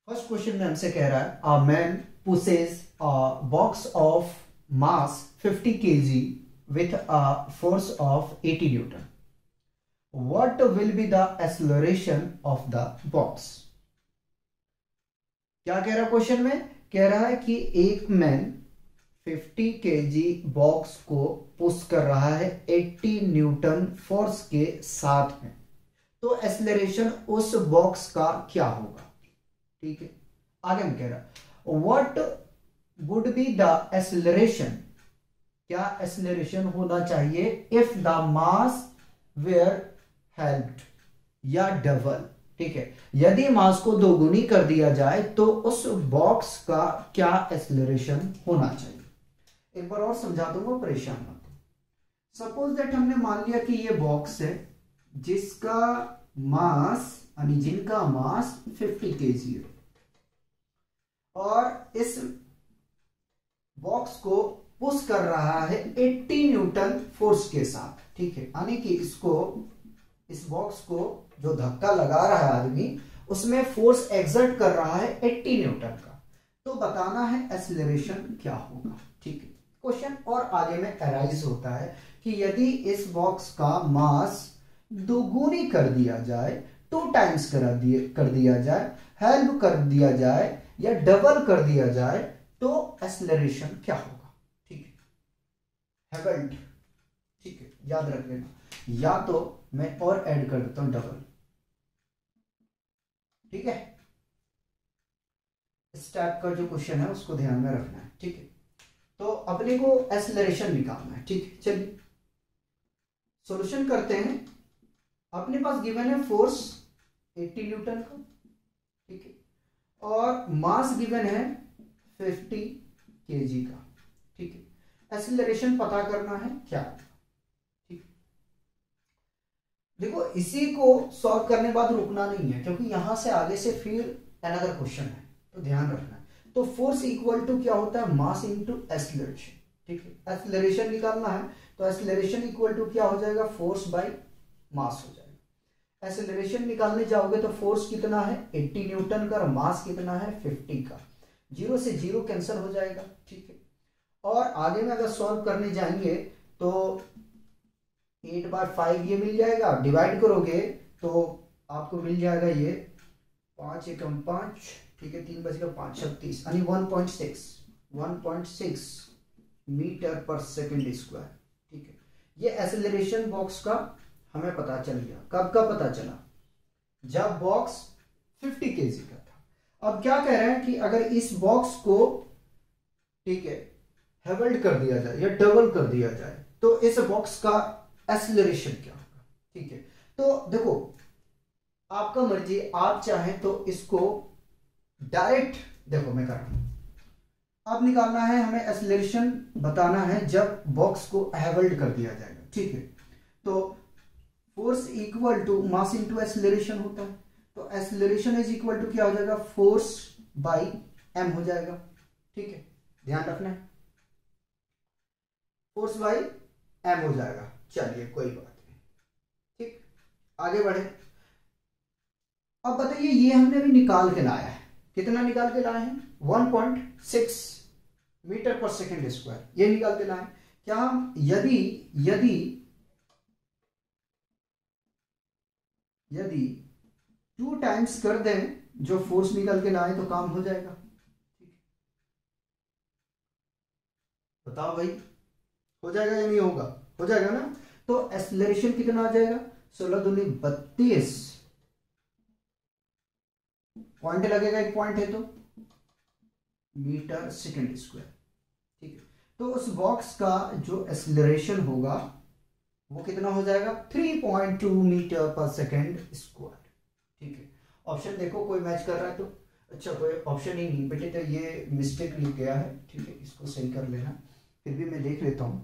First question में हमसे कह रहा है a man pushes a box of mass 50 kg with a force of 80 Newton. What will be the acceleration of the box? क्या कह रहा है क्वेश्चन में? कह रहा है कि एक मैन 50 kg बॉक्स को पुश कर रहा है 80 न्यूटन फोर्स के साथ में. तो एक्सेलरेशन उस बॉक्स का क्या होगा? ठीक है, आगे हम कह रहा what would be the acceleration. क्या एक्सेलरेशन होना चाहिए if the mass were halved या डबल. ठीक है, यदि मास को दोगुनी कर दिया जाए तो उस बॉक्स का क्या एक्सेलरेशन होना चाहिए. एक बार और समझा दूंगा, परेशान मत हो. सपोज दैट हमने मान लिया कि ये बॉक्स है जिसका मास यानी जिनका मास 50 kg है और इस बॉक्स को पुश कर रहा है 80 न्यूटन फोर्स के साथ. ठीक है, यानी कि इस बॉक्स को जो धक्का लगा रहा है आदमी उसमें फोर्स एक्सर्ट कर रहा है 80 न्यूटन का. तो बताना है एक्सेलरेशन क्या होगा. ठीक है, क्वेश्चन और आगे में अराइज होता है कि यदि इस बॉक्स का मास दोगुनी कर दिया जाए, 2 टाइम्स कर दिया जाए, हेल्प कर दिया जाए या डबल कर दिया जाए तो एक्सेलरेशन क्या होगा. ठीक है, हेवल्ट. ठीक है, याद रख लेना. या तो मैं और ऐड कर देता हूं डबल. ठीक है, इस टाइप का जो क्वेश्चन है उसको ध्यान में रखना है. ठीक है, तो अपने को एक्सेलरेशन निकालना है. ठीक है, चलिए सॉल्यूशन करते हैं. अपने पास गिवन है फोर्स 80 न्यूटन का. ठीक है, और मास गिवन है 50 kg का. ठीक है, एक्सेलरेशन पता करना है क्या. ठीक, देखो इसी को सॉल्व करने के बाद रुकना नहीं है क्योंकि यहां से आगे से फिर अनदर क्वेश्चन है, तो ध्यान रखना है. तो फोर्स इक्वल टू क्या होता है? मास इनटू एक्सेलरेशन. ठीक है, एक्सेलरेशन निकालना है तो एक्सेलरेशन इक्वल टू क्या हो जाएगा? फोर्स बाय मास हो जाएगा. एक्सेलरेशन निकालने जाओगे तो फोर्स कितना है? 80 न्यूटन का, और मास कितना है? 50 का. 0 से 0 कैंसिल हो जाएगा. ठीक है, और आगे में अगर सॉल्व करने जाएंगे तो 8/5 ये मिल जाएगा. डिवाइड करोगे तो आपको मिल जाएगा ये 5 एकम 5. ठीक है, 3 बचेगा 5 36 यानी 1.6 मीटर पर सेकेंड स्क्वायर. ठीक है, ये एक्सेलरेशन बॉक्स का हमें पता चल गया. कब का पता चला? जब बॉक्स 50 kg का था. अब क्या कह रहे हैं कि अगर इस बॉक्स को, ठीक है, हेवल्ड कर दिया जाए या डबल कर दिया जाए तो इस बॉक्स का एक्सेलरेशन क्या होगा. ठीक है, तो देखो आपका मर्जी. आप चाहें तो इसको डायरेक्ट, देखो मैं कर रहा हूं. अब निकालना है हमें एक्सेलरेशन, बताना है जब बॉक्स को हेवल्ड कर दिया जाएगा. ठीक है, तो force equal to mass into acceleration होता है. तो एक्सेलरेशन इज इक्वल टू क्या हो जाएगा? फोर्स बाय एम हो जाएगा. ठीक है, ध्यान रखना है, फोर्स बाय एम हो जाएगा. चलिए कोई बात नहीं. ठीक, आगे बढ़े. अब बताइए ये हमने अभी निकाल के लाया है. कितना निकाल के लाए हैं? 1.6 मीटर पर सेकेंड स्क्वायर. ये निकाल के लाए. क्या हम यदि यदि यदि 2 टाइम्स कर दें जो फोर्स निकल के लाए तो काम हो जाएगा. बताओ भाई, हो जाएगा या नहीं होगा? हो जाएगा ना. तो एक्सेलरेशन कितना आ जाएगा? 16 दूनी 32 पॉइंट लगेगा. एक पॉइंट है तो मीटर सेकेंड स्क्वायर. ठीक है, तो उस बॉक्स का जो एक्सेलरेशन होगा वो कितना हो जाएगा? 3.2 मीटर पर सेकेंड स्क्वायर. ठीक है, ऑप्शन देखो कोई मैच कर रहा है तो. अच्छा, कोई ऑप्शन ही नहीं बेटे, तो ये मिस्टेक लिख गया है. ठीक है, इसको सही कर लेना. फिर भी मैं देख लेता हूं.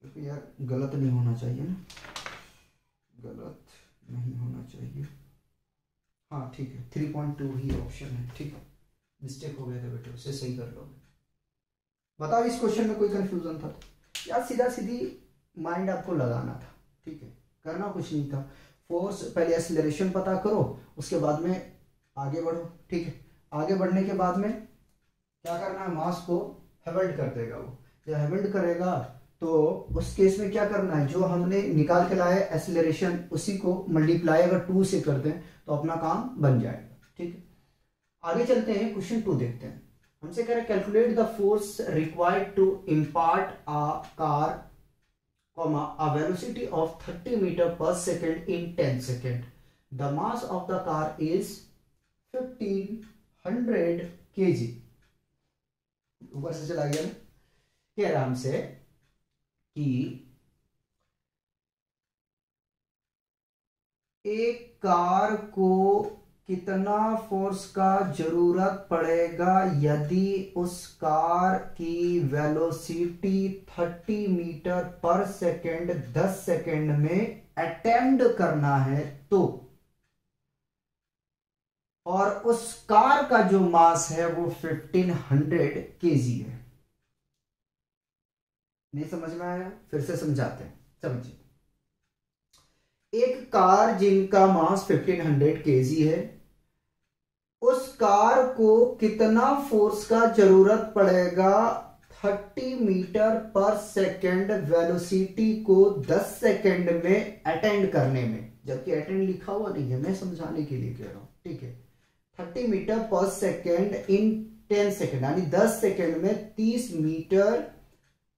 क्योंकि यार गलत नहीं होना चाहिए ना, गलत नहीं होना चाहिए. हाँ ठीक है, 3.2 ही ऑप्शन है. ठीक है, मिस्टेक हो गया था बेटे, उसे सही कर लोगे. बताओ इस क्वेश्चन में कोई कंफ्यूजन था? यार सीधा सीधी माइंड आपको लगाना था. ठीक है, करना कुछ नहीं था। फोर्स पहले एक्सीलरेशन पता करो, उसके बाद में आगे बढ़ो। ठीक है, आगे बढ़ने के बाद में क्या करना है, मास को हेवल्ड कर देगा वो। जब हेवल्ड करेगा तो उस केस में क्या करना है, जो हमने निकाल के लाया एक्सीलरेशन उसी को मल्टीप्लाई अगर 2 से कर दें तो अपना काम बन जाएगा। ठीक है, आगे चलते हैं, क्वेश्चन 2 देखते हैं। हमसे कह रहे हैं calculate the force required to impart a car a velocity of 30 meter per second in 10 second. The mass of the car is 1500 kg. ऊपर से चला गया ना, कह रहा हमसे कि एक कार को कितना फोर्स का जरूरत पड़ेगा यदि उस कार की velocity 30 metre per second 10 second में अटेम्प्ट करना है तो, और उस कार का जो मास है वो 1500 केजी है। नहीं समझ में आया, फिर से समझाते हैं, समझिए। एक कार जिनका मास 1500 केजी है, उस कार को कितना फोर्स का जरूरत पड़ेगा 30 मीटर पर सेकेंड वेलोसिटी को 10 सेकेंड में अटेंड करने में, जबकि अटेंड लिखा हुआ नहीं है, मैं समझाने के लिए कह रहा हूं। ठीक है, 30 metre per second in 10 second, यानी 10 सेकेंड में 30 मीटर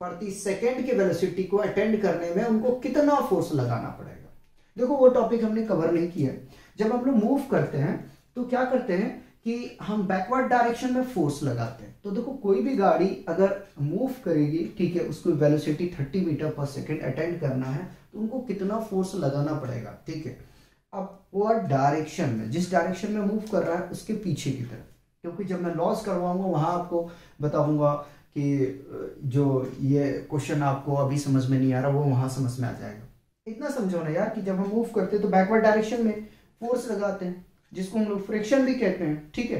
प्रति सेकेंड की वेलोसिटी को अटेंड करने में उनको कितना फोर्स लगाना पड़ेगा। देखो वो टॉपिक हमने कवर नहीं किया। जब हम लोग मूव करते हैं तो क्या करते हैं कि हम बैकवर्ड डायरेक्शन में फोर्स लगाते हैं। तो देखो कोई भी गाड़ी अगर मूव करेगी, ठीक है, उसको velocity 30 metre per second attend करना है तो उनको कितना फोर्स लगाना पड़ेगा। ठीक है, अपवर्ड डायरेक्शन में, जिस डायरेक्शन में मूव कर रहा है उसके पीछे की तरफ, क्योंकि जब मैं लॉस करवाऊंगा वहां आपको बताऊंगा कि जो ये क्वेश्चन आपको अभी समझ में नहीं आ रहा वो वहां समझ में आ जाएगा। इतना समझो ना यार कि जब हम मूव करते हैं तो बैकवर्ड डायरेक्शन में फोर्स लगाते हैं, जिसको हम लोग फ्रिक्शन भी कहते हैं। ठीक है,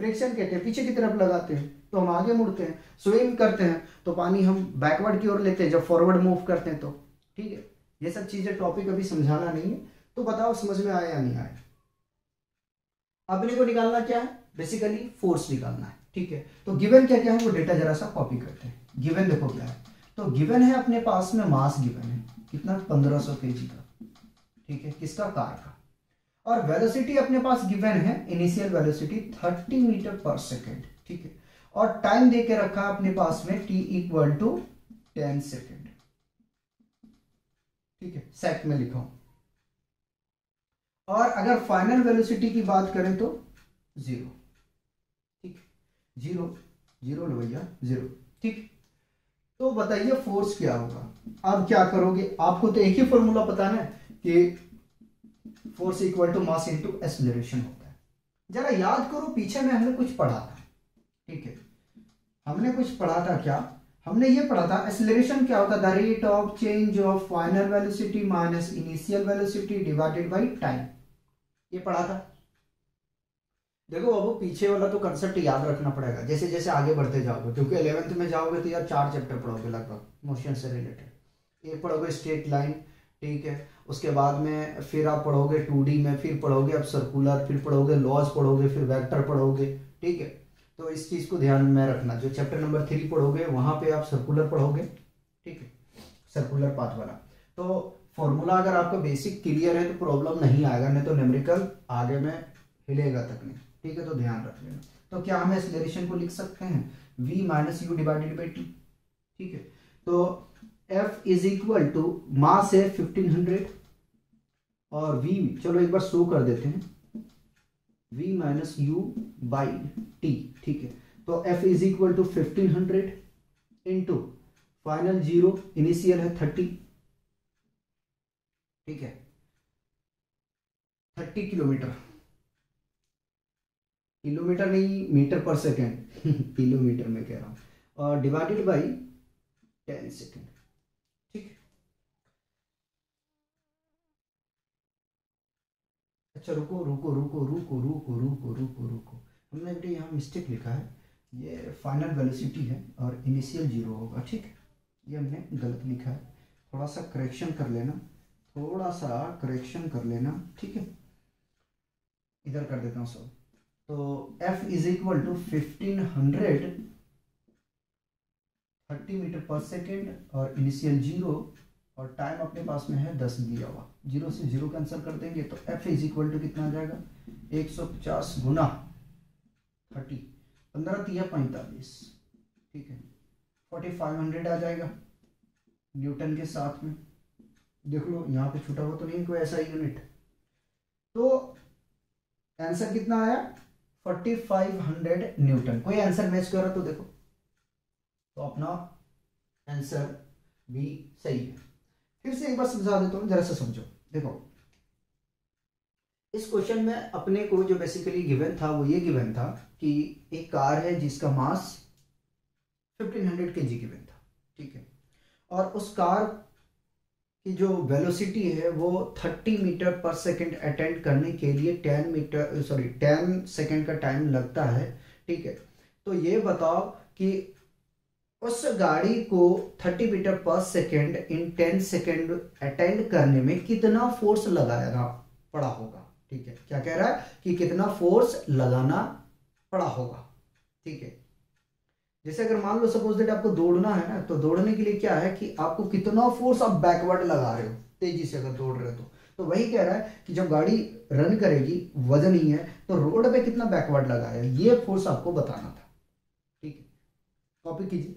फ्रिक्शन कहते हैं, पीछे की तरफ लगाते हैं तो हम आगे मुड़ते हैं। स्विम करते हैं तो पानी हम बैकवर्ड की ओर लेते हैं जब फॉरवर्ड मूव करते हैं तो। ठीक है, ये सब चीजें टॉपिक अभी समझाना नहीं है, तो बताओ समझ में आया या नहीं आया। अपने को निकालना क्या है, बेसिकली फोर्स निकालना है। ठीक है, तो गिवन क्या क्या है वो डेटा जरा सा कॉपी करते हैं। गिवन देखो क्या है, तो गिवन है अपने पास में मास गिवन है कितना 1500 केजी का। ठीक है, किसका, कार का। और वेलोसिटी अपने पास गिवन है, initial velocity 30 metre per second. ठीक है, और टाइम दे के रखा है अपने पास में t इक्वल टू 10 सेकेंड। ठीक है, सेक में लिखा हूं। और अगर फाइनल वेलोसिटी की बात करें तो 0। ठीक, 0 0 भैया 0। ठीक, तो बताइए फोर्स क्या होगा। अब क्या करोगे, आपको तो एक ही फॉर्मूला पता है ना कि force equal to mass into acceleration होता है। जरा याद करो पीछे में हमने कुछ पढ़ा था। ठीक है, हमने कुछ पढ़ा था, क्या हमने ये पढ़ा था, एक्सीलरेशन क्या होता है, the rate of change of final velocity minus initial velocity divided by time. ये पढ़ा था। देखो अब पीछे वाला तो कंसेप्ट याद रखना पड़ेगा जैसे जैसे आगे बढ़ते जाओगे, क्योंकि 11th में जाओगे तो यार 4 चैप्टर पढ़ोगे लगभग मोशन से रिलेटेड। एक पढ़ोगे स्ट्रेट लाइन, ठीक है, उसके बाद में फिर आप पढ़ोगे 2D में, फिर पढ़ोगे अब सर्कुलर, फिर पढ़ोगे लॉज पढ़ोगे, फिर वेक्टर पढ़ोगे। ठीक है, तो इस चीज को ध्यान में रखना, जो चैप्टर नंबर 3 पढ़ोगे वहां पे आप सर्कुलर पढ़ोगे। ठीक है, सर्कुलर पाथ वाला। तो फॉर्मूला अगर आपका बेसिक क्लियर है तो प्रॉब्लम नहीं आएगा, नहीं तो न्यूमेरिकल आगे में हिलेगा तक नहीं। ठीक है, तो ध्यान रख लेना। तो क्या हम एक्सीलरेशन को लिख सकते हैं v minus u divided by t. ठीक है, तो F is equal to mass है 1500 और v, चलो एक बार शो कर देते हैं, v minus u by t. ठीक है, तो F is equal to 1500 into final 0, initial है 30। ठीक है, 30 किलोमीटर, किलोमीटर नहीं मीटर पर सेकेंड किलोमीटर में कह रहा हूं, और डिवाइडेड बाई 10 सेकेंड। ठीक, अच्छा रुको रुको रुको रुको रुको रुको रुको रुको, हमने बेटे यहाँ मिस्टेक लिखा है, ये फाइनल वेलोसिटी है और इनिशियल 0 होगा। ठीक है, ये हमने गलत लिखा है, थोड़ा सा करेक्शन कर लेना थोड़ा सा करेक्शन कर लेना, ठीक है, इधर कर देता हूँ सब। तो F is equal to 1530 metre per second और इनिशियल 0 और टाइम अपने पास में है 10 दिया हुआ, 0 से 0 कैंसिल कर देंगे तो F इज इक्वल टू कितना आ जाएगा 150 गुना 30, 15 तिया 45, ठीक है, 4500 आ जाएगा न्यूटन के साथ में। देख लो यहाँ पे छूटा हुआ तो नहीं कोई ऐसा यूनिट। तो आंसर कितना आया 4500 न्यूटन। कोई आंसर मैच कर रहा तो देखो, तो अपना आंसर भी सही है। फिर से एक बार समझा देता हूं, जरा सा समझो। देखो इस क्वेश्चन में अपने को जो बेसिकली गिवन था वो ये गिवन था कि एक कार है जिसका मास 1500 kg गिवन था, ठीक है, और उस कार की जो वेलोसिटी है वो 30 मीटर पर सेकंड अटेंड करने के लिए 10 सेकंड का टाइम लगता है, ठीक है। तो ये बताओ कि उस गाड़ी को 30 मीटर पर सेकंड इन 10 सेकंड अटेंड करने में कितना फोर्स लगाना पड़ा होगा, ठीक है। क्या कह रहा है कि कितना फोर्स लगाना पड़ा होगा, ठीक है। जैसे अगर मान लो सपोज दैट आपको दौड़ना है ना, तो दौड़ने के लिए क्या है कि आपको कितना फोर्स आप बैकवर्ड लगा रहे हो तेजी से अगर दौड़ रहे हो तो वही कह रहा है कि जब गाड़ी रन करेगी, वजन ही है, तो रोड पे कितना बैकवर्ड लगा है, ये फोर्स आपको बताना था, ठीक है। कॉपी कीजिए।